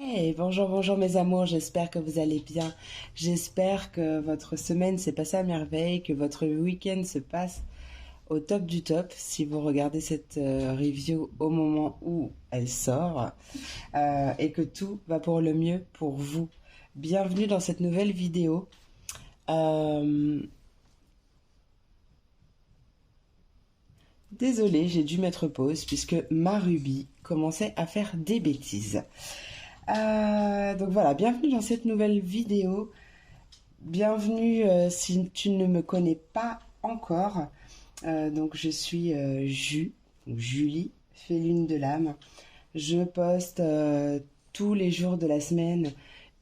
Hey, bonjour, bonjour mes amours, j'espère que vous allez bien. J'espère que votre semaine s'est passée à merveille, que votre week-end se passe au top du top si vous regardez cette review au moment où elle sort et que tout va pour le mieux pour vous. Bienvenue dans cette nouvelle vidéo. Euh, Désolée, j'ai dû mettre pause puisque ma Ruby commençait à faire des bêtises. Donc voilà, bienvenue dans cette nouvelle vidéo. Bienvenue si tu ne me connais pas encore. Donc je suis Julie, Félune de l'âme. Je poste tous les jours de la semaine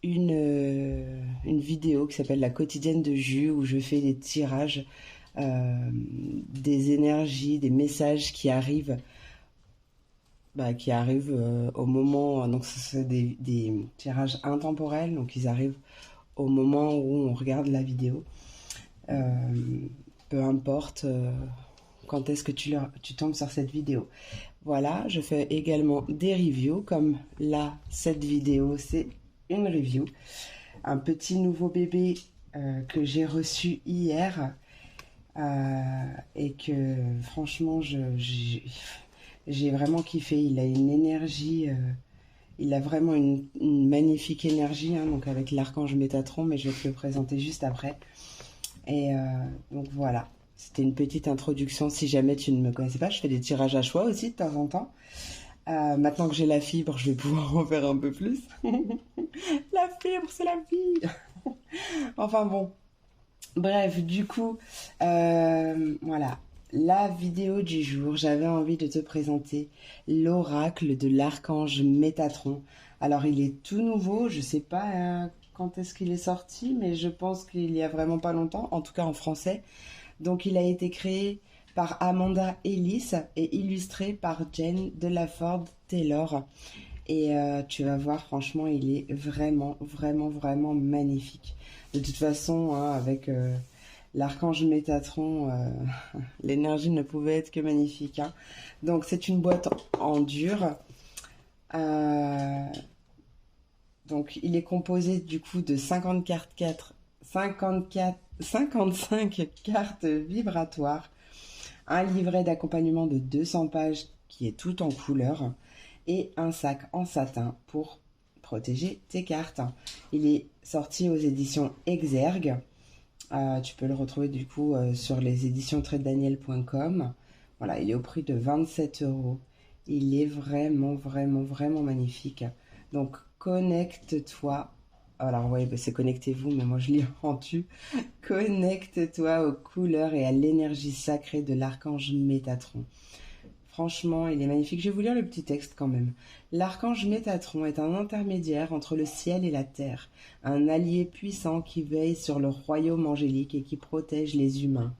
une vidéo qui s'appelle La quotidienne de Jus où je fais des tirages des énergies, des messages qui arrivent au moment. Donc c'est des tirages intemporels, donc ils arrivent au moment où on regarde la vidéo. Euh, Peu importe quand est-ce que tu tombes sur cette vidéo. Voilà, je fais également des reviews, comme là, cette vidéo, c'est une review. Un petit nouveau bébé que j'ai reçu hier et que franchement, j'ai vraiment kiffé. Il a une énergie, il a vraiment une magnifique énergie, hein, donc avec l'archange Métatron, mais je vais te le présenter juste après. Et donc voilà, c'était une petite introduction. Si jamais tu ne me connaissais pas, je fais des tirages à choix aussi de temps en temps. Maintenant que j'ai la fibre, je vais pouvoir en faire un peu plus. La fibre, c'est la vie. Enfin bon, bref, du coup, voilà. La vidéo du jour, j'avais envie de te présenter l'oracle de l'archange Métatron. Alors, il est tout nouveau, je sais pas quand est-ce qu'il est sorti, mais je pense qu'il y a vraiment pas longtemps, en tout cas en français. Donc, il a été créé par Amanda Ellis et illustré par Jen Delaford Taylor. Et tu vas voir, franchement, il est vraiment, vraiment, vraiment magnifique. De toute façon, hein, avec l'archange Métatron, l'énergie ne pouvait être que magnifique, hein. Donc, c'est une boîte en dur. Euh, donc, il est composé du coup de 55 cartes vibratoires, un livret d'accompagnement de 200 pages qui est tout en couleur et un sac en satin pour protéger tes cartes. Il est sorti aux éditions Exergue. Tu peux le retrouver du coup sur les éditions tradedaniel.com. Voilà, il est au prix de 27 euros. Il est vraiment, vraiment, vraiment magnifique. Donc, connecte-toi. Alors, ouais, bah, c'est connectez-vous, mais moi je lis en tu. Connecte-toi aux couleurs et à l'énergie sacrée de l'archange Métatron. Franchement, il est magnifique. Je vais vous lire le petit texte quand même. L'archange Métatron est un intermédiaire entre le ciel et la terre, un allié puissant qui veille sur le royaume angélique et qui protège les humains.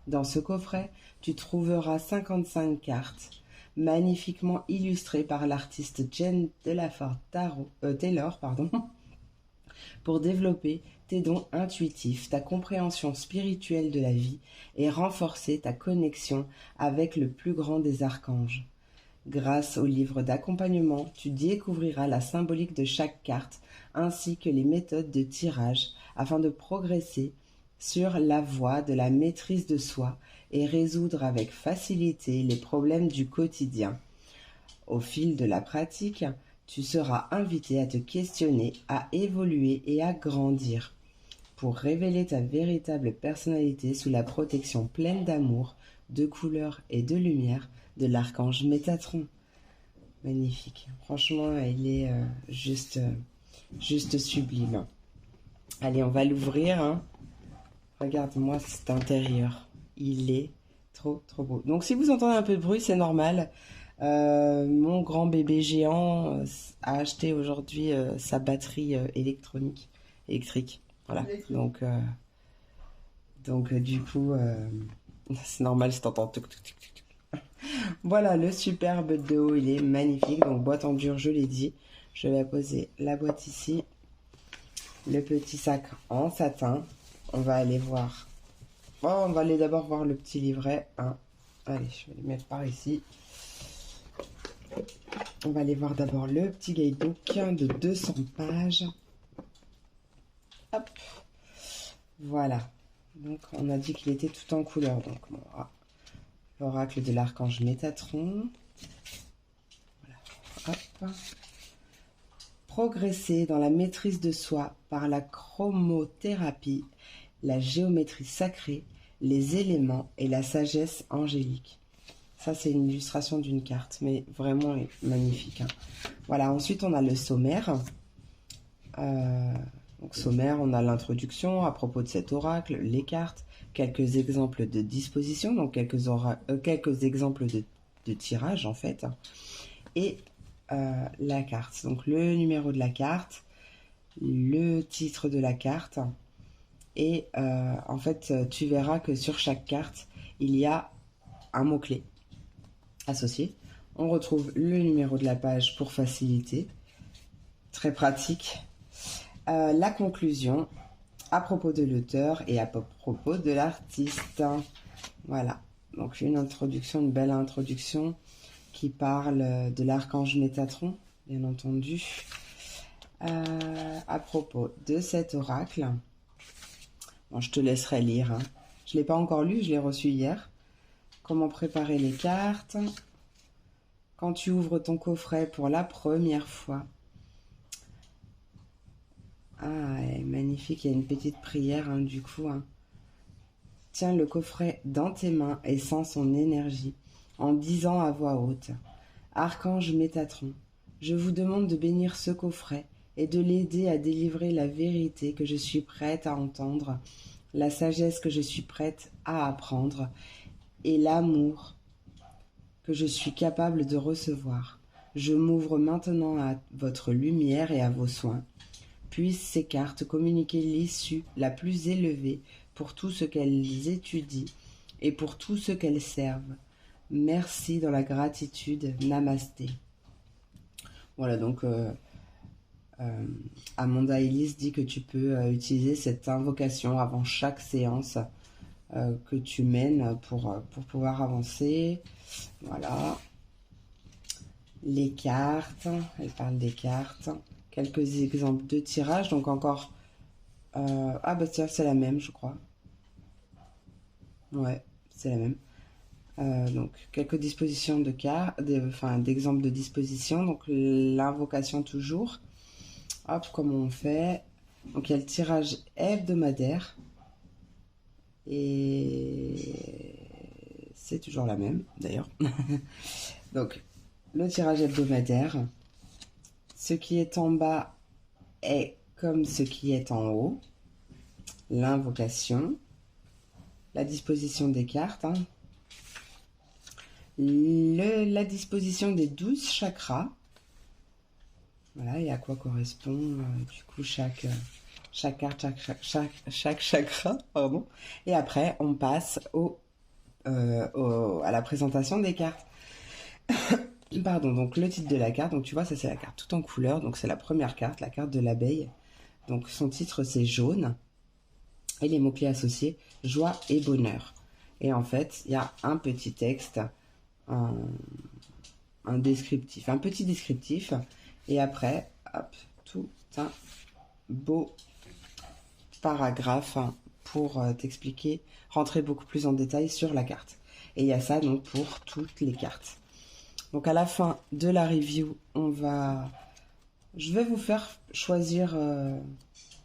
Dans ce coffret, tu trouveras 55 cartes, magnifiquement illustrées par l'artiste Jen Delaford Taylor, pour développer tes dons intuitifs, ta compréhension spirituelle de la vie et renforcer ta connexion avec le plus grand des archanges. Grâce au livre d'accompagnement, tu découvriras la symbolique de chaque carte ainsi que les méthodes de tirage afin de progresser sur la voie de la maîtrise de soi et résoudre avec facilité les problèmes du quotidien. Au fil de la pratique, tu seras invité à te questionner, à évoluer et à grandir pour révéler ta véritable personnalité sous la protection pleine d'amour, de couleur et de lumière de l'archange Métatron. Magnifique. Franchement, il est juste sublime. Allez, on va l'ouvrir, hein. Regarde-moi cet intérieur. Il est trop, trop beau. Donc, si vous entendez un peu de bruit, c'est normal. Mon grand bébé géant a acheté aujourd'hui sa batterie électrique. Voilà. Donc du coup, c'est normal si t'entends tuc, tuc, tuc, tuc. Voilà, le superbe de haut, il est magnifique. Donc boîte en dur, je l'ai dit. Je vais poser la boîte ici. Le petit sac en satin. On va aller voir. Oh, on va aller d'abord voir le petit livret, hein. Allez, je vais le mettre par ici. On va aller voir d'abord le petit guidebook de 200 pages. Hop. Voilà. Donc, on a dit qu'il était tout en couleur. Donc, bon, l'oracle de l'archange Métatron. Voilà. Hop. Progresser dans la maîtrise de soi par la chromothérapie, la géométrie sacrée, les éléments et la sagesse angélique. Ça, c'est une illustration d'une carte, mais vraiment magnifique. Hein. Voilà, ensuite, on a le sommaire. Donc, sommaire, on a l'introduction à propos de cet oracle, les cartes, quelques exemples de disposition, donc quelques exemples de tirage, en fait, et la carte. Donc, le numéro de la carte, le titre de la carte, et en fait, tu verras que sur chaque carte, il y a un mot-clé associé. On retrouve le numéro de la page pour faciliter. Très pratique. La conclusion à propos de l'auteur et à propos de l'artiste. Voilà. Donc une introduction, une belle introduction qui parle de l'archange Métatron, bien entendu. À propos de cet oracle. Bon, je te laisserai lire. Hein. Je ne l'ai pas encore lu, je l'ai reçu hier. Comment préparer les cartes. Quand tu ouvres ton coffret pour la première fois. Ah, magnifique, il y a une petite prière hein, du coup. Hein. Tiens le coffret dans tes mains et sens son énergie, en disant à voix haute. Archange Métatron, je vous demande de bénir ce coffret et de l'aider à délivrer la vérité que je suis prête à entendre, la sagesse que je suis prête à apprendre et l'amour que je suis capable de recevoir. Je m'ouvre maintenant à votre lumière et à vos soins. Puissent ces cartes communiquer l'issue la plus élevée pour tout ce qu'elles étudient et pour tout ce qu'elles servent. Merci dans la gratitude. Namasté. Voilà, donc Amanda Ellis dit que tu peux utiliser cette invocation avant chaque séance que tu mènes pour pouvoir avancer. Voilà. Les cartes, elle parle des cartes. Quelques exemples de tirage, donc encore... ah bah tiens, c'est la même, je crois. Ouais, c'est la même. Donc, quelques dispositions de cartes, d'exemples de dispositions. Donc, l'invocation toujours. Hop, comment on fait? Donc, il y a le tirage hebdomadaire. Et c'est toujours la même, d'ailleurs. Donc, le tirage hebdomadaire. Ce qui est en bas est comme ce qui est en haut. L'invocation. La disposition des cartes. Hein. La disposition des 12 chakras. Voilà, et à quoi correspond du coup chaque carte, chaque chakra. Pardon. Et après, on passe à la présentation des cartes. Pardon, donc le titre de la carte, donc tu vois, ça c'est la carte tout en couleur, donc c'est la première carte, la carte de l'abeille. Donc son titre c'est jaune, et les mots-clés associés, joie et bonheur. Et en fait, il y a un petit texte, un descriptif, un petit descriptif, et après, hop, tout un beau paragraphe pour t'expliquer, rentrer beaucoup plus en détail sur la carte. Et il y a ça donc pour toutes les cartes. Donc à la fin de la review, je vais vous faire choisir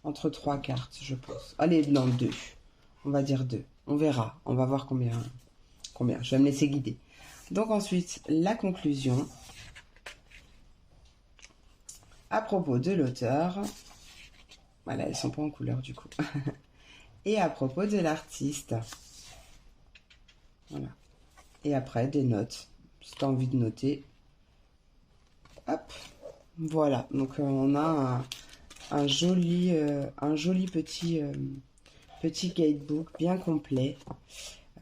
entre 3 cartes, je pense. Allez, non, 2. On va dire 2. On verra. On va voir combien. Je vais me laisser guider. Donc ensuite, la conclusion. À propos de l'auteur. Voilà, elles sont pas en couleur du coup. Et à propos de l'artiste. Voilà. Et après, des notes. Si tu as envie de noter. Hop. Voilà. Donc on a un joli petit guidebook bien complet.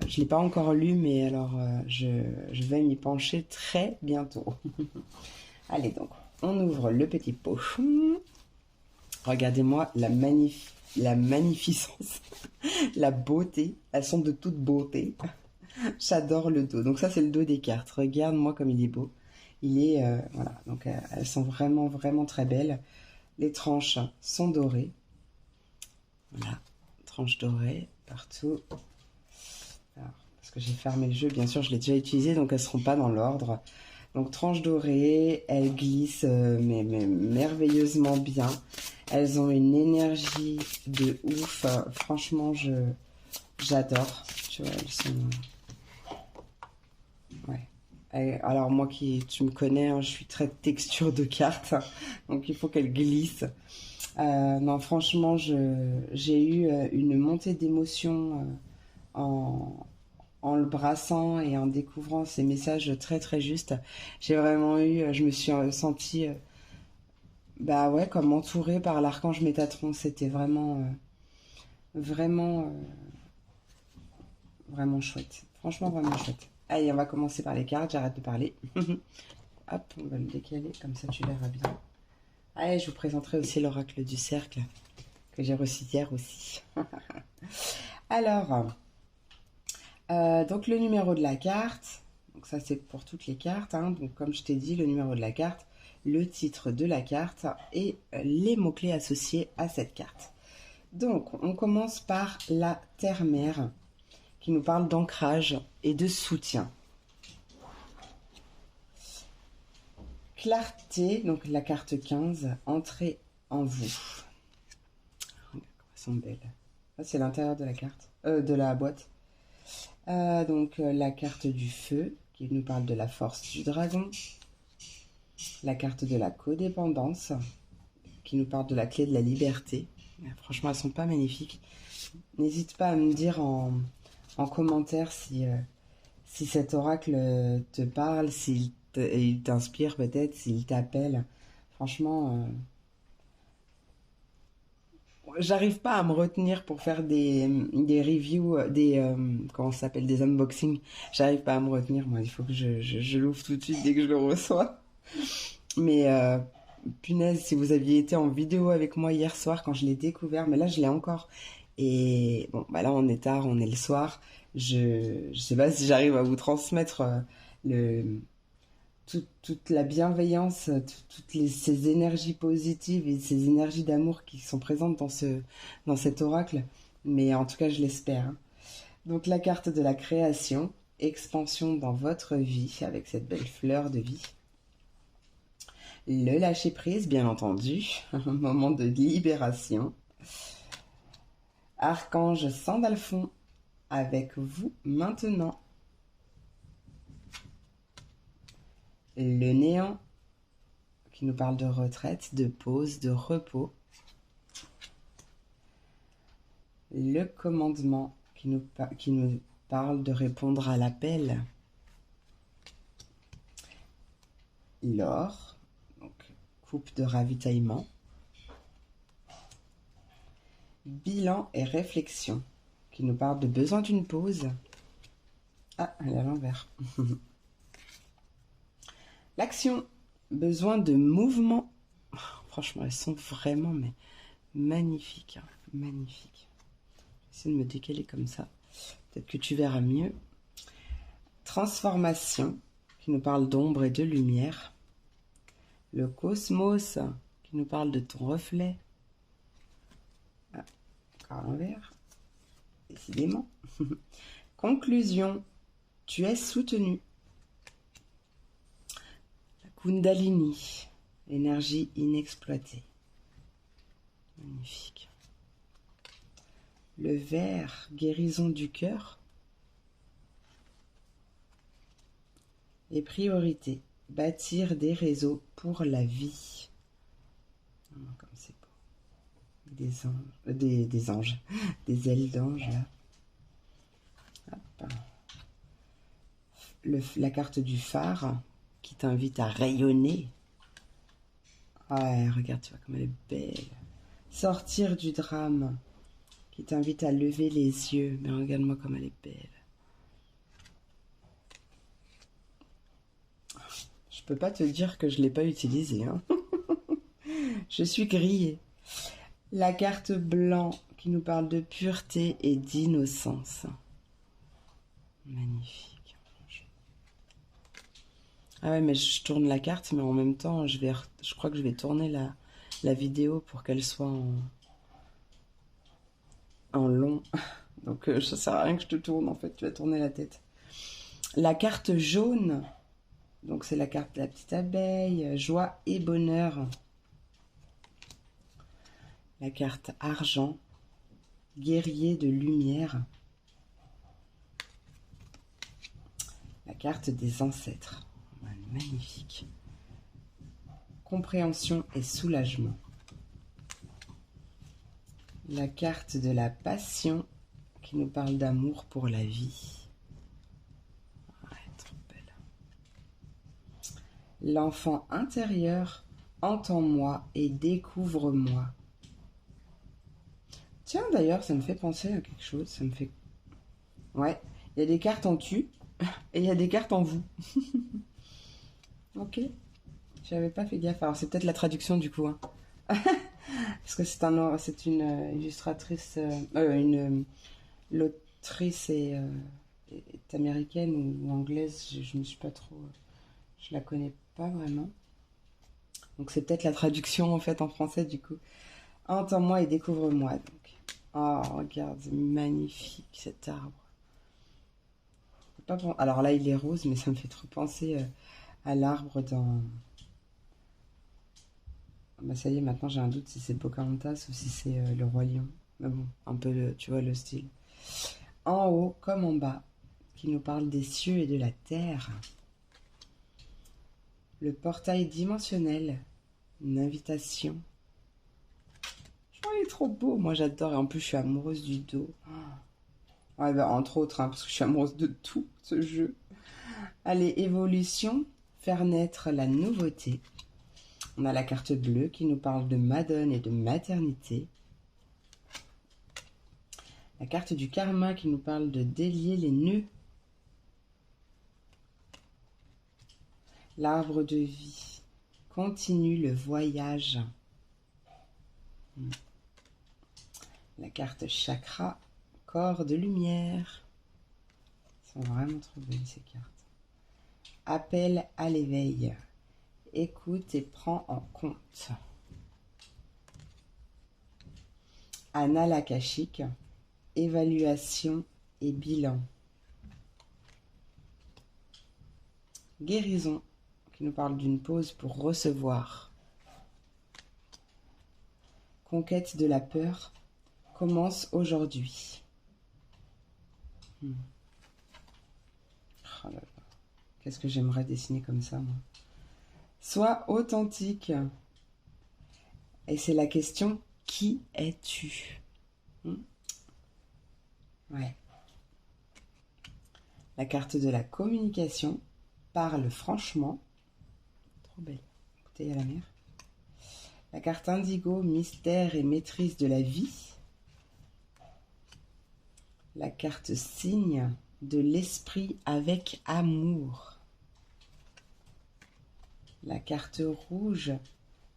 Je ne l'ai pas encore lu, mais alors je vais m'y pencher très bientôt. Allez donc, on ouvre le petit pochon. Regardez-moi la magnificence, la beauté. Elles sont de toute beauté. J'adore le dos. Donc ça, c'est le dos des cartes. Regarde-moi comme il est beau. Il est, voilà, donc elles sont vraiment, vraiment très belles. Les tranches sont dorées. Voilà, tranches dorées partout. Alors, parce que j'ai fermé le jeu, bien sûr, je l'ai déjà utilisé, donc elles ne seront pas dans l'ordre. Donc, tranches dorées, elles glissent mais merveilleusement bien. Elles ont une énergie de ouf. Franchement, j'adore. Tu vois, elles sont... Ouais. Alors moi tu me connais, hein, je suis très texture de carte, donc il faut qu'elle glisse. Non, franchement, j'ai eu une montée d'émotion en le brassant et en découvrant ces messages très très justes. J'ai vraiment eu, je me suis sentie, bah ouais, comme entourée par l'archange Métatron. C'était vraiment, vraiment, vraiment chouette. Franchement, vraiment chouette. Allez, on va commencer par les cartes, j'arrête de parler. Hop, on va le décaler, comme ça tu verras bien. Allez, je vous présenterai aussi l'oracle du cercle, que j'ai reçu hier aussi. Alors, donc le numéro de la carte, donc ça c'est pour toutes les cartes, hein, donc comme je t'ai dit, le numéro de la carte, le titre de la carte et les mots-clés associés à cette carte. Donc, on commence par la terre-mère, qui nous parle d'ancrage et de soutien. Clarté, donc la carte 15, entrée en vous. Elles sont belles. Ça, c'est l'intérieur de la carte, de la boîte. Donc la carte du feu, qui nous parle de la force du dragon. La carte de la codépendance, qui nous parle de la clé de la liberté. Franchement, elles sont pas magnifiques. N'hésite pas à me dire en commentaire si cet oracle te parle, s'il il t'inspire peut-être, s'il t'appelle. Franchement, j'arrive pas à me retenir pour faire des reviews, comment ça s'appelle, des unboxings. J'arrive pas à me retenir, moi, il faut que je l'ouvre tout de suite dès que je le reçois. Mais punaise, si vous aviez été en vidéo avec moi hier soir quand je l'ai découvert, mais là je l'ai encore. Et bon, bah là on est tard, on est le soir. Je sais pas si j'arrive à vous transmettre le, toute la bienveillance, ces énergies positives et ces énergies d'amour qui sont présentes dans cet oracle. Mais en tout cas, je l'espère, hein. Donc la carte de la création, expansion dans votre vie avec cette belle fleur de vie. Le lâcher prise, bien entendu, un moment de libération. Archange Sandalphon, avec vous maintenant. Le néant, qui nous parle de retraite, de pause, de repos. Le commandement, qui nous parle de répondre à l'appel. L'or, donc coupe de ravitaillement. Bilan et réflexion, qui nous parle de besoin d'une pause. Ah, elle est à l'envers. L'action, besoin de mouvement. Franchement, elles sont vraiment mais magnifiques, hein, magnifiques. J'essaie de me décaler comme ça. Peut-être que tu verras mieux. Transformation, qui nous parle d'ombre et de lumière. Le cosmos, qui nous parle de ton reflet. Ah, encore à l'envers. Décidément. Conclusion, tu es soutenu. La Kundalini, énergie inexploitée. Magnifique. Le vert, guérison du cœur. Les priorités, bâtir des réseaux pour la vie. Oh, comme c'est beau. Des anges, des anges, des ailes d'ange là. Hop. La carte du phare qui t'invite à rayonner. Ouais, regarde, tu vois comme elle est belle. Sortir du drame qui t'invite à lever les yeux. Mais regarde-moi comme elle est belle. Je peux pas te dire que je l'ai pas utilisée, hein. Je suis grillée. La carte blanc qui nous parle de pureté et d'innocence. Magnifique. Ah ouais, mais je tourne la carte, mais en même temps, je crois que je vais tourner la vidéo pour qu'elle soit en long. Donc ça sert à rien que je te tourne, en fait, tu vas tourner la tête. La carte jaune, donc c'est la carte de la petite abeille, joie et bonheur. La carte argent, guerrier de lumière. La carte des ancêtres, magnifique. Compréhension et soulagement. La carte de la passion qui nous parle d'amour pour la vie. Ouais, trop belle. L'enfant intérieur, entends-moi et découvre-moi. Tiens, d'ailleurs, ça me fait penser à quelque chose. Ça me fait... Ouais, il y a des cartes en tu et il y a des cartes en vous. Ok, j'avais pas fait gaffe. Alors, c'est peut-être la traduction du coup. Hein. Parce que c'est une illustratrice, l'autrice est américaine ou anglaise, je me suis pas trop, je la connais pas vraiment. Donc c'est peut-être la traduction en fait en français du coup. Entends-moi et découvre-moi donc. Oh regarde, c'est magnifique cet arbre. Pas bon. Alors là il est rose, mais ça me fait trop penser à l'arbre dans. Bah ça y est, maintenant j'ai un doute si c'est Pocahontas ou si c'est le Roi Lion. Mais bon, un peu tu vois le style. En haut comme en bas, qui nous parle des cieux et de la terre. Le portail dimensionnel, une invitation. Oh, il est trop beau, moi j'adore. Et en plus, je suis amoureuse du dos. Ouais, bah, entre autres, hein, parce que je suis amoureuse de tout ce jeu. Allez, évolution, faire naître la nouveauté. On a la carte bleue qui nous parle de Madone et de maternité. La carte du karma qui nous parle de délier les nœuds. L'arbre de vie continue le voyage. La carte chakra, corps de lumière. Elles sont vraiment trop belles ces cartes. Appel à l'éveil. Écoute et prends en compte. Annales akashiques, évaluation et bilan. Guérison, qui nous parle d'une pause pour recevoir. Conquête de la peur, commence aujourd'hui. Oh là là. Qu'est-ce que j'aimerais dessiner comme ça, moi. Sois authentique. Et c'est la question, qui es-tu? Ouais. La carte de la communication, parle franchement. Trop belle. Écoutez à la mer. La carte indigo, mystère et maîtrise de la vie. La carte cygne, de l'esprit avec amour. La carte rouge,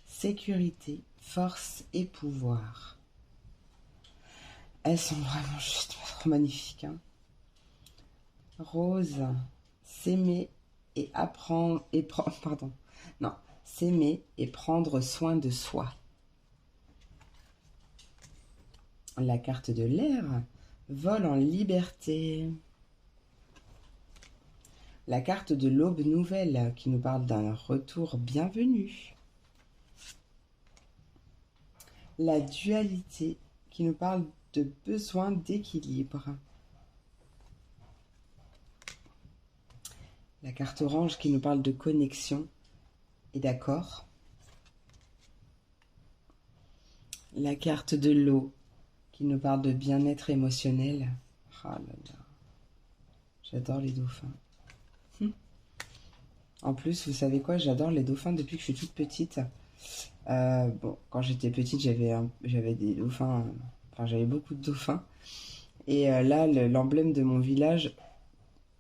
sécurité, force et pouvoir. Elles sont vraiment juste trop magnifiques. Hein. Rose, s'aimer et apprendre et pardon. Non, s'aimer et prendre soin de soi. La carte de l'air, vol en liberté. La carte de l'aube nouvelle qui nous parle d'un retour bienvenu. La dualité qui nous parle de besoin d'équilibre. La carte orange qui nous parle de connexion et d'accord. La carte de l'eau qui nous parle de bien-être émotionnel. Oh là là. J'adore les dauphins. En plus, vous savez quoi, j'adore les dauphins depuis que je suis toute petite. Bon, quand j'étais petite, j'avais des dauphins, enfin j'avais beaucoup de dauphins. Et là, l'emblème de mon village,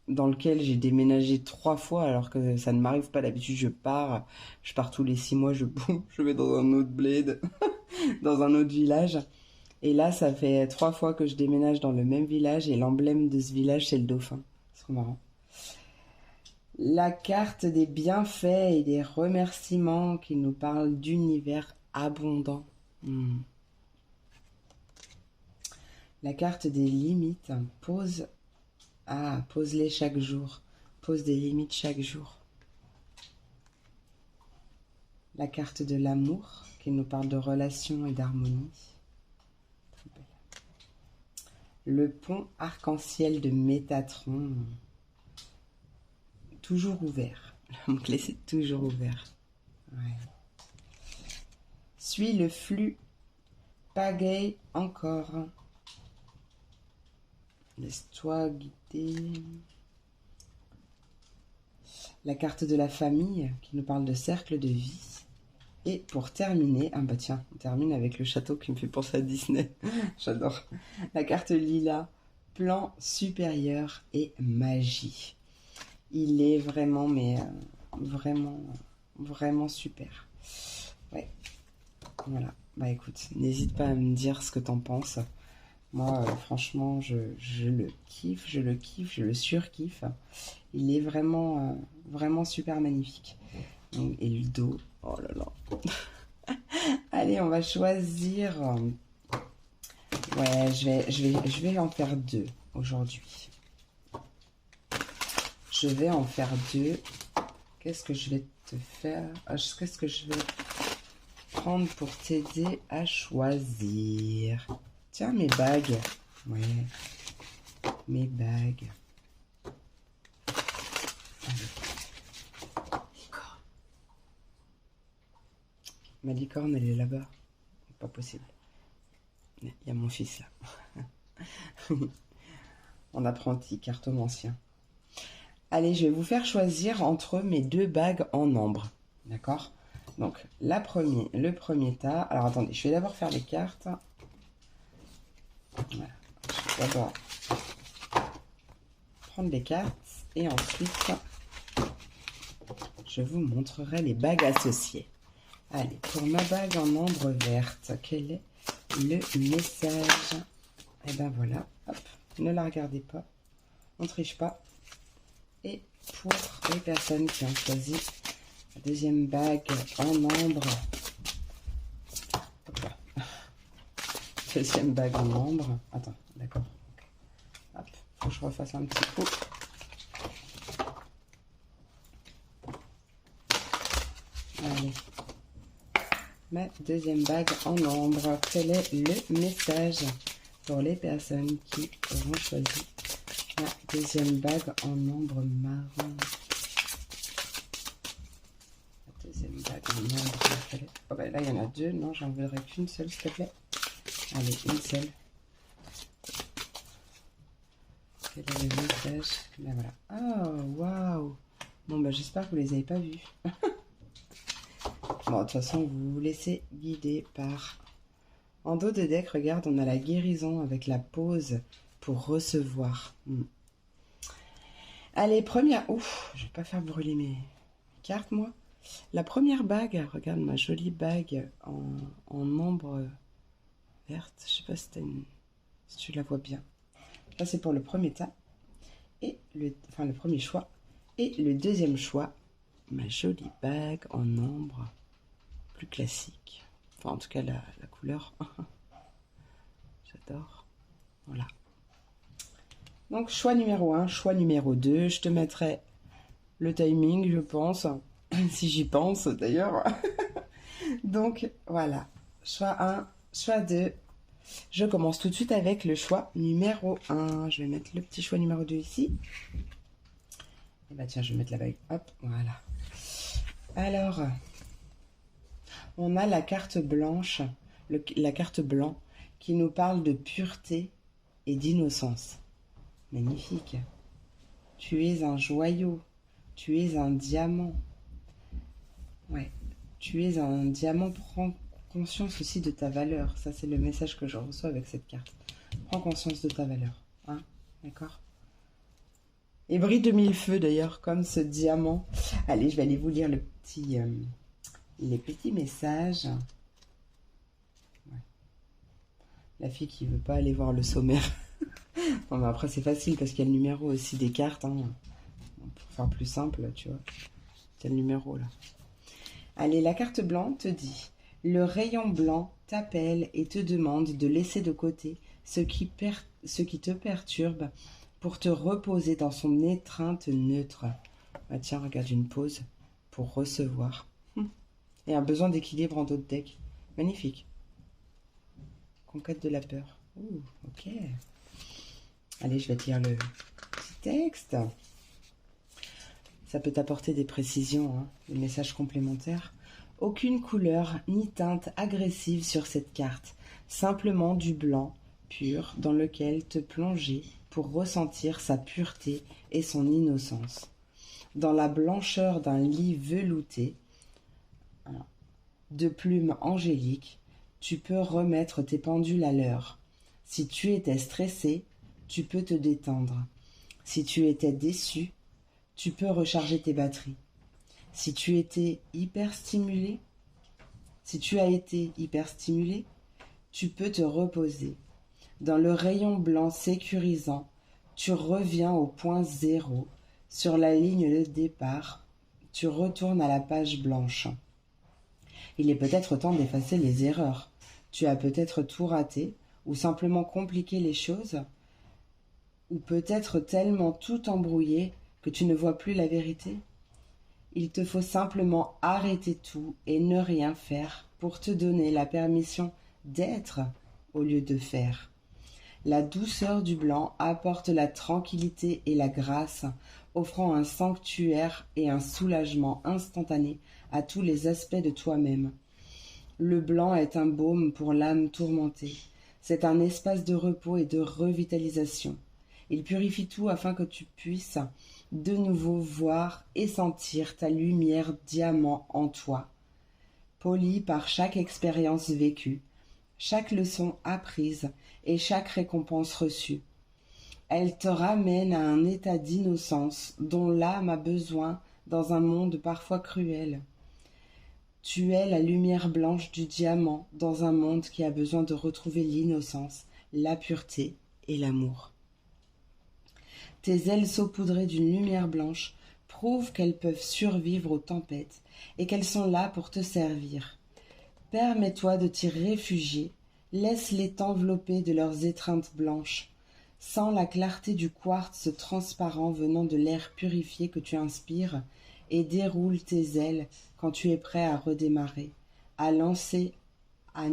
dans lequel j'ai déménagé 3 fois, alors que ça ne m'arrive pas d'habitude, je pars tous les 6 mois, je vais dans un autre bled, dans un autre village. Et là, ça fait 3 fois que je déménage dans le même village, et l'emblème de ce village, c'est le dauphin. C'est trop marrant. La carte des bienfaits et des remerciements qui nous parle d'univers abondant. La carte des limites, pose-les chaque jour. Pose des limites chaque jour. La carte de l'amour qui nous parle de relations et d'harmonie. Le pont arc-en-ciel de Métatron. Toujours ouvert. La mot-clé, c'est toujours ouvert. Ouais. Suis le flux. Pagaille encore. Laisse-toi guider. La carte de la famille qui nous parle de cercle de vie. Et pour terminer, ah bah tiens, on termine avec le château qui me fait penser à Disney. J'adore. La carte lila, plan supérieur et magie. Il est vraiment, vraiment super. Ouais. Voilà. Bah écoute, n'hésite pas à me dire ce que t'en penses. Moi, franchement, je le kiffe, je le surkiffe. Il est vraiment super magnifique. Et le dos, oh là là. Allez, on va choisir. Ouais, je vais en faire 2 aujourd'hui. Je vais en faire 2. Qu'est-ce que je vais te faire? Qu'est-ce que je vais prendre pour t'aider à choisir? Tiens, mes bagues. Ouais, mes bagues. Ma licorne, elle est là-bas. Pas possible. Il y a mon fils là. En apprenti, cartomancien. Allez, je vais vous faire choisir entre mes 2 bagues en ambre. D'accord? Donc, le premier tas. Alors, attendez, je vais d'abord faire les cartes. Voilà. Je vais d'abord prendre les cartes. Et ensuite, je vous montrerai les bagues associées. Allez, pour ma bague en ambre verte, quel est le message? Et ben voilà, hop, ne la regardez pas, on ne triche pas. Et pour les personnes qui ont choisi la deuxième bague en ambre, hop là. Deuxième bague en ambre, attends, d'accord, okay. Hop, faut que je refasse un petit coup. Allez. Ma deuxième bague en ambre. Quel est le message pour les personnes qui auront choisi ma deuxième bague en ambre marron? La deuxième bague en ambre. Oh bah là, il y en a 2. Non, j'en voudrais qu'une seule, s'il te plaît. Allez, une seule. Quel est le message? Là, voilà. Oh, waouh! Bon, bah j'espère que vous les avez pas vus. Bon, de toute façon, vous vous laissez guider par... En dos de deck, regarde, on a la guérison avec la pause pour recevoir. Allez, première... Ouf, je vais pas faire brûler mes cartes, moi. La première bague, regarde ma jolie bague en ambre verte. Je sais pas si tu la vois bien. Ça, c'est pour le premier tas. Et le premier choix. Et le deuxième choix, ma jolie bague en ambre plus classique. Enfin, en tout cas, la couleur. J'adore. Voilà. Donc, choix numéro 1, choix numéro 2. Je te mettrai le timing, je pense. Si j'y pense, d'ailleurs. Donc, voilà. Choix 1, choix 2. Je commence tout de suite avec le choix numéro 1. Je vais mettre le petit choix numéro 2 ici. Et bah tiens, je vais mettre la bague. Hop, voilà. Alors, on a la carte blanche, la carte blanc, qui nous parle de pureté et d'innocence. Magnifique. Tu es un joyau. Tu es un diamant. Ouais. Tu es un diamant. Prends conscience aussi de ta valeur. Ça, c'est le message que je reçois avec cette carte. Prends conscience de ta valeur. Hein? D'accord? Et brille de mille feux, d'ailleurs, comme ce diamant. Allez, je vais aller vous lire les petits messages. Ouais. La fille qui veut pas aller voir le sommaire. Bon, mais après, c'est facile parce qu'il y a le numéro aussi des cartes. Hein. Pour faire plus simple, tu vois. C'est le numéro là. Allez, la carte blanche te dit: le rayon blanc t'appelle et te demande de laisser de côté ce qui te perturbe pour te reposer dans son étreinte neutre. Ah tiens, regarde, une pause pour recevoir. Et un besoin d'équilibre en dos de deck. Magnifique. Conquête de la peur. Ouh, ok. Allez, je vais te lire le petit texte. Ça peut t'apporter des précisions, hein, des messages complémentaires. Aucune couleur ni teinte agressive sur cette carte. Simplement du blanc pur dans lequel te plonger pour ressentir sa pureté et son innocence. Dans la blancheur d'un lit velouté, de plumes angéliques, tu peux remettre tes pendules à l'heure. Si tu étais stressé, tu peux te détendre. Si tu étais déçu, tu peux recharger tes batteries. Si tu as été hyperstimulé, tu peux te reposer. Dans le rayon blanc sécurisant, tu reviens au point zéro. Sur la ligne de départ, tu retournes à la page blanche. Il est peut-être temps d'effacer les erreurs. Tu as peut-être tout raté, ou simplement compliqué les choses, ou peut-être tellement tout embrouillé que tu ne vois plus la vérité. Il te faut simplement arrêter tout et ne rien faire pour te donner la permission d'être au lieu de faire. La douceur du blanc apporte la tranquillité et la grâce, offrant un sanctuaire et un soulagement instantané à tous les aspects de toi-même. Le blanc est un baume pour l'âme tourmentée. C'est un espace de repos et de revitalisation. Il purifie tout afin que tu puisses de nouveau voir et sentir ta lumière diamant en toi. Poli par chaque expérience vécue, chaque leçon apprise et chaque récompense reçue. Elle te ramène à un état d'innocence dont l'âme a besoin dans un monde parfois cruel. Tu es la lumière blanche du diamant dans un monde qui a besoin de retrouver l'innocence, la pureté et l'amour. Tes ailes saupoudrées d'une lumière blanche prouvent qu'elles peuvent survivre aux tempêtes et qu'elles sont là pour te servir. Permets-toi de t'y réfugier, laisse-les t'envelopper de leurs étreintes blanches. Sens la clarté du quartz transparent venant de l'air purifié que tu inspires et déroule tes ailes quand tu es prêt à redémarrer, à te lancer à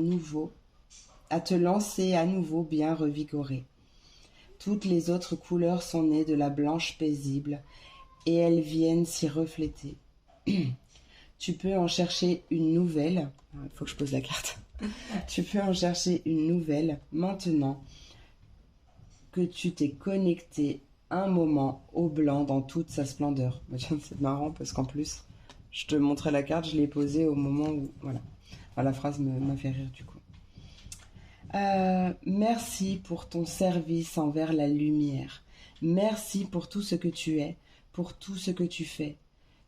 nouveau bien revigoré. Toutes les autres couleurs sont nées de la blanche paisible et elles viennent s'y refléter. Tu peux en chercher une nouvelle. Il faut que je pose la carte. Tu peux en chercher une nouvelle maintenant que tu t'es connecté un moment au blanc dans toute sa splendeur. C'est marrant parce qu'en plus, je te montrais la carte, je l'ai posée au moment où... Voilà. Enfin, la phrase m'a fait rire du coup. Merci pour ton service envers la lumière. Merci pour tout ce que tu es, pour tout ce que tu fais.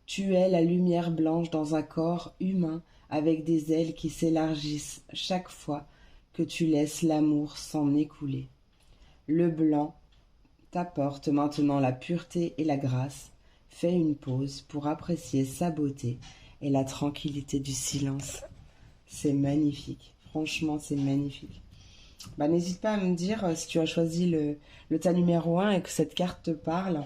Tu es la lumière blanche dans un corps humain avec des ailes qui s'élargissent chaque fois que tu laisses l'amour s'en écouler. Le blanc t'apporte maintenant la pureté et la grâce. Fais une pause pour apprécier sa beauté et la tranquillité du silence. C'est magnifique. Franchement, c'est magnifique. N'hésite pas à me dire si tu as choisi le tas numéro 1 et que cette carte te parle.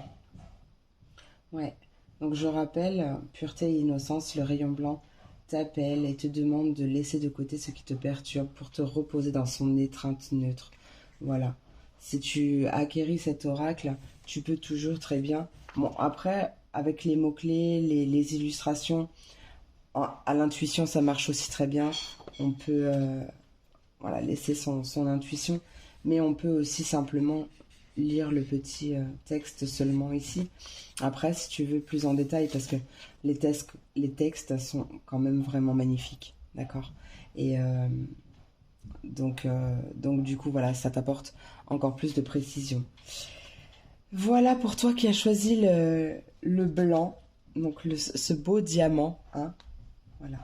Ouais. Donc je rappelle, pureté et innocence, le rayon blanc t'appelle et te demande de laisser de côté ce qui te perturbe pour te reposer dans son étreinte neutre. Voilà. Si tu acquéris cet oracle, tu peux toujours très bien... Bon, après, avec les mots-clés, les illustrations, à l'intuition, ça marche aussi très bien. On peut laisser son intuition, mais on peut aussi simplement lire le petit texte seulement ici. Après, si tu veux plus en détail, parce que les textes sont quand même vraiment magnifiques, d'accord. Et donc du coup, voilà, ça t'apporte encore plus de précision. Voilà pour toi qui as choisi le blanc, donc ce beau diamant, hein. Voilà.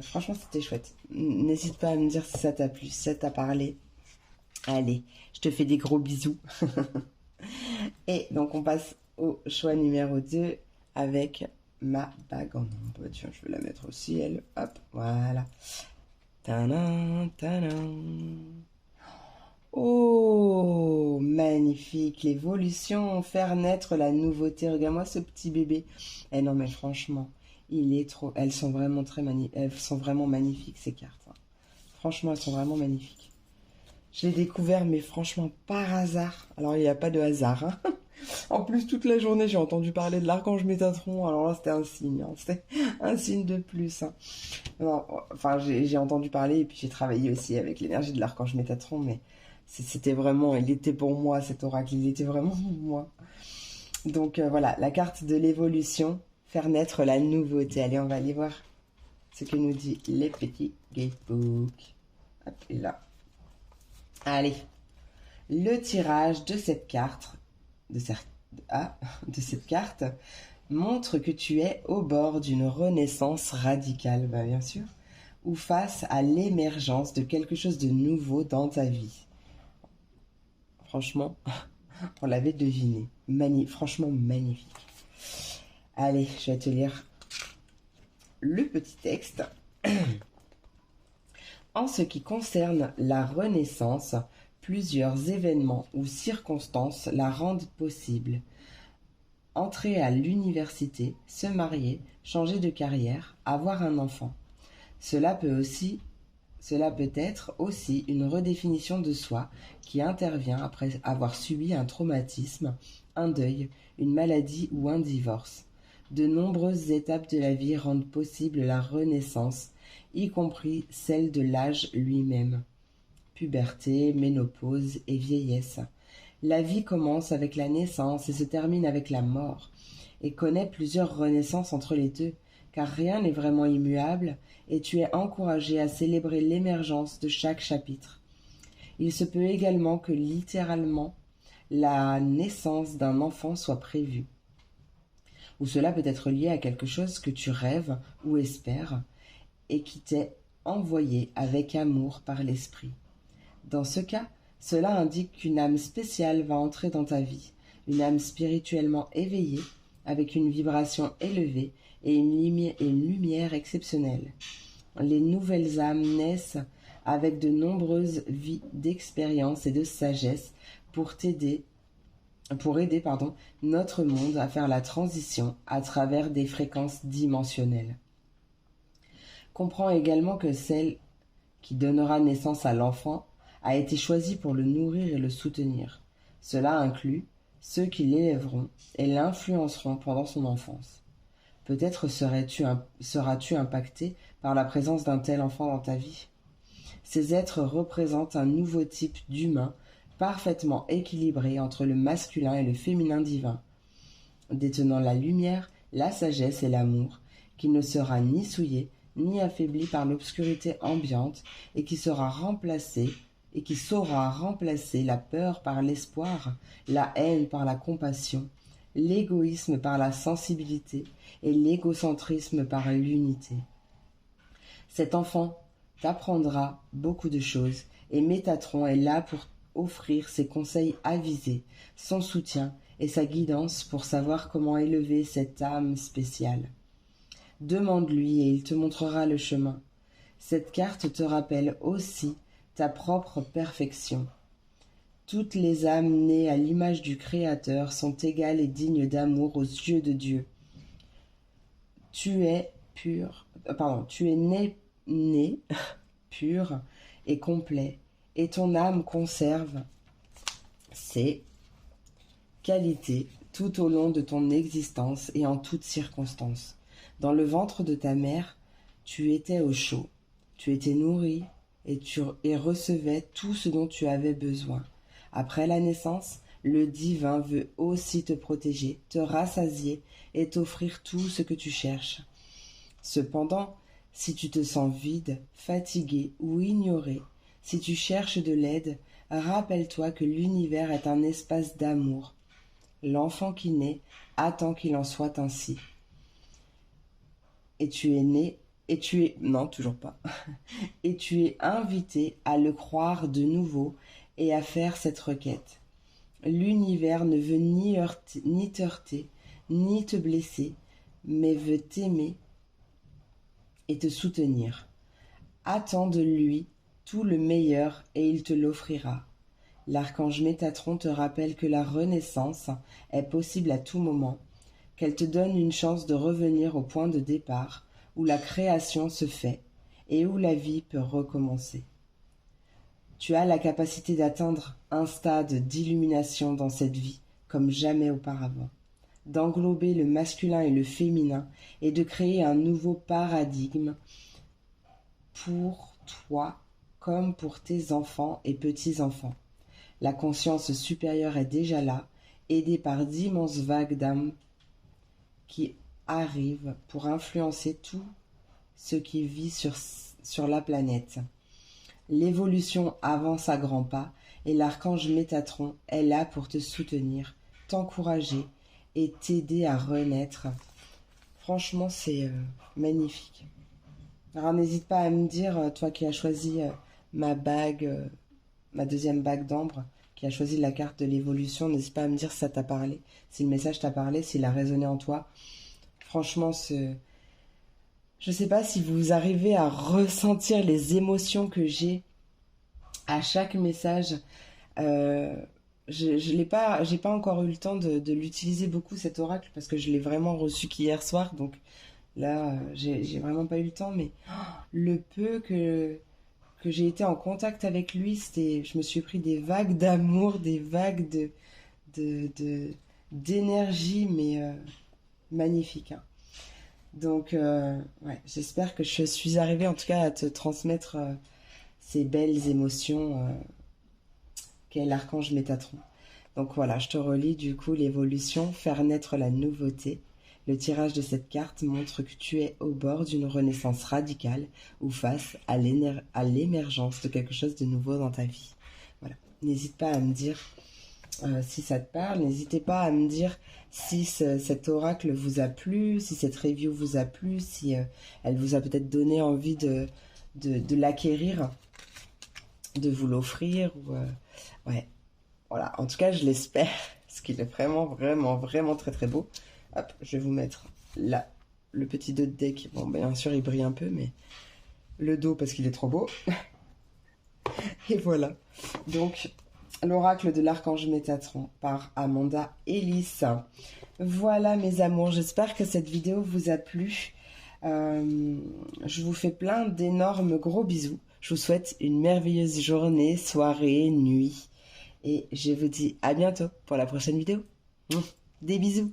Franchement, c'était chouette. N'hésite pas à me dire si ça t'a plu, si ça t'a parlé. Allez, je te fais des gros bisous. Et donc on passe au choix numéro 2 avec ma bague en ombre. Tiens, je vais la mettre aussi, elle. Hop, voilà. Tadam, tadam. Oh, magnifique, l'évolution, faire naître la nouveauté. Regarde-moi ce petit bébé. Eh non, mais franchement, il est trop. Elles sont vraiment magnifiques ces cartes, hein. Franchement, elles sont vraiment magnifiques. Je l'ai découvert, mais franchement, par hasard. Alors, il n'y a pas de hasard, hein. En plus, toute la journée, j'ai entendu parler de l'archange Métatron. Alors là, c'était un signe, hein. C'était un signe de plus, hein. Non, enfin, j'ai entendu parler et puis j'ai travaillé aussi avec l'énergie de l'archange Métatron, mais c'était vraiment, il était pour moi cet oracle, il était vraiment pour moi. Donc voilà, la carte de l'évolution, faire naître la nouveauté. Allez, on va aller voir ce que nous dit les petits gatebooks. Hop, et là. Allez, le tirage de cette carte, de cette carte, montre que tu es au bord d'une renaissance radicale, bah bien sûr, ou face à l'émergence de quelque chose de nouveau dans ta vie. Franchement, on l'avait deviné. Franchement magnifique. Allez, je vais te lire le petit texte. En ce qui concerne la Renaissance, plusieurs événements ou circonstances la rendent possible. Entrer à l'université, se marier, changer de carrière, avoir un enfant. Cela peut être aussi une redéfinition de soi qui intervient après avoir subi un traumatisme, un deuil, une maladie ou un divorce. De nombreuses étapes de la vie rendent possible la renaissance, y compris celle de l'âge lui-même. Puberté, ménopause et vieillesse. La vie commence avec la naissance et se termine avec la mort, et connaît plusieurs renaissances entre les deux, car rien n'est vraiment immuable, et tu es encouragé à célébrer l'émergence de chaque chapitre. Il se peut également que littéralement la naissance d'un enfant soit prévue, ou cela peut être lié à quelque chose que tu rêves ou espères, et qui t'est envoyé avec amour par l'esprit. Dans ce cas, cela indique qu'une âme spéciale va entrer dans ta vie, une âme spirituellement éveillée, avec une vibration élevée et une lumière exceptionnelle. Les nouvelles âmes naissent avec de nombreuses vies d'expérience et de sagesse pour aider notre monde à faire la transition à travers des fréquences dimensionnelles. Comprends également que celle qui donnera naissance à l'enfant a été choisie pour le nourrir et le soutenir. Cela inclut ceux qui l'élèveront et l'influenceront pendant son enfance. Peut-être seras-tu impacté par la présence d'un tel enfant dans ta vie. Ces êtres représentent un nouveau type d'humain parfaitement équilibré entre le masculin et le féminin divin, détenant la lumière, la sagesse et l'amour, qui ne sera ni souillé ni affaibli par l'obscurité ambiante et qui saura remplacer la peur par l'espoir, la haine par la compassion, l'égoïsme par la sensibilité et l'égocentrisme par l'unité. Cet enfant t'apprendra beaucoup de choses et Métatron est là pour offrir ses conseils avisés, son soutien et sa guidance pour savoir comment élever cette âme spéciale. Demande-lui et il te montrera le chemin. Cette carte te rappelle aussi ta propre perfection. Toutes les âmes nées à l'image du Créateur sont égales et dignes d'amour aux yeux de Dieu. Tu es né pur et complet, et ton âme conserve ses qualités tout au long de ton existence et en toutes circonstances. Dans le ventre de ta mère, tu étais au chaud, tu étais nourri et recevais tout ce dont tu avais besoin. Après la naissance, le divin veut aussi te protéger, te rassasier et t'offrir tout ce que tu cherches. Cependant, si tu te sens vide, fatigué ou ignoré, si tu cherches de l'aide, rappelle-toi que l'univers est un espace d'amour. L'enfant qui naît attend qu'il en soit ainsi. Non, toujours pas. Et tu es invité à le croire de nouveau et à faire cette requête. L'univers ne veut ni te heurter, ni te blesser, mais veut t'aimer et te soutenir. Attends de lui tout le meilleur et il te l'offrira. L'archange Métatron te rappelle que la renaissance est possible à tout moment, qu'elle te donne une chance de revenir au point de départ où la création se fait et où la vie peut recommencer. Tu as la capacité d'atteindre un stade d'illumination dans cette vie comme jamais auparavant, d'englober le masculin et le féminin et de créer un nouveau paradigme pour toi comme pour tes enfants et petits-enfants. La conscience supérieure est déjà là, aidée par d'immenses vagues d'âmes qui arrivent pour influencer tout ce qui vit sur la planète. L'évolution avance à grands pas et l'archange Métatron est là pour te soutenir, t'encourager et t'aider à renaître. Franchement, c'est magnifique. Alors n'hésite pas à me dire, toi qui as choisi ma bague, ma deuxième bague d'ambre, qui a choisi la carte de l'évolution, n'hésite pas à me dire si ça t'a parlé, si le message t'a parlé, s'il a résonné en toi. Franchement, je sais pas si vous arrivez à ressentir les émotions que j'ai à chaque message. J'ai pas encore eu le temps de l'utiliser beaucoup cet oracle parce que je l'ai vraiment reçu qu'hier soir, donc là j'ai vraiment pas eu le temps, mais le peu que j'ai été en contact avec lui, je me suis pris des vagues d'amour, des vagues d'énergie, mais magnifiques, hein. Donc, ouais, j'espère que je suis arrivée en tout cas à te transmettre ces belles émotions qu'est l'archange Métatron. Donc voilà, je te relis du coup l'évolution, faire naître la nouveauté. Le tirage de cette carte montre que tu es au bord d'une renaissance radicale ou face à l'émergence de quelque chose de nouveau dans ta vie. Voilà, n'hésite pas à me dire si ça te parle, n'hésitez pas à me dire si cet oracle vous a plu, si cette review vous a plu, si elle vous a peut-être donné envie de l'acquérir, de vous l'offrir. Ouais, voilà, en tout cas je l'espère, parce qu'il est vraiment, vraiment, vraiment très très beau. Hop, je vais vous mettre là le petit dos de deck. Bon, bien sûr il brille un peu, mais le dos parce qu'il est trop beau. Et voilà, donc l'oracle de l'archange Métatron par Amanda Ellis. Voilà mes amours, j'espère que cette vidéo vous a plu. Je vous fais plein d'énormes gros bisous. Je vous souhaite une merveilleuse journée, soirée, nuit. Et je vous dis à bientôt pour la prochaine vidéo. Des bisous.